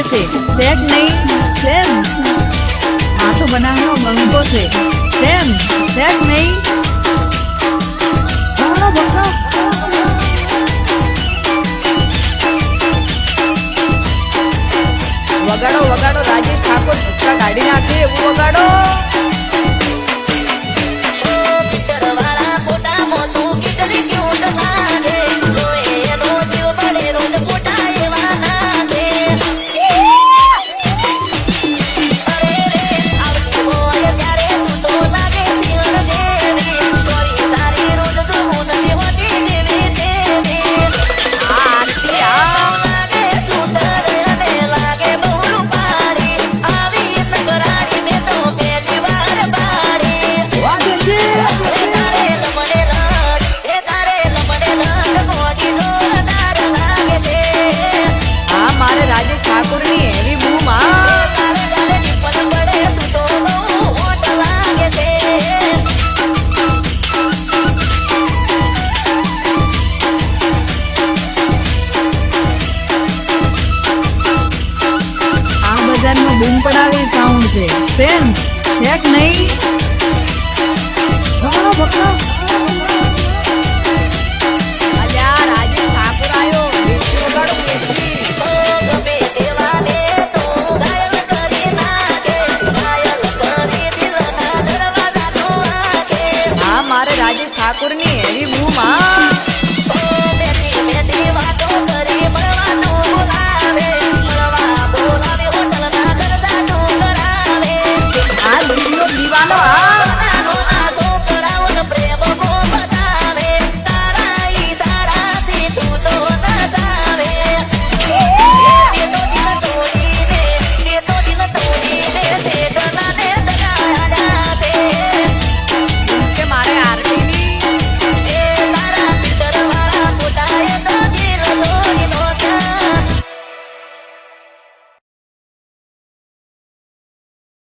છે શેક નહીં સેમ આ તો બનાવવાનો બંકો છે સેમ શેક નહીં વગાડો વગાડો રાજેશ ઠાકોર ધક્કા કાઢી નાખે એવું વગાડો બૂમ પડાવી સાઉન્ડ છે સેમ શેક નહીં અલ્યા રાજેશ ઠાકોર આયો વગાડો હા મારે રાજેશ ઠાકોર ની એવી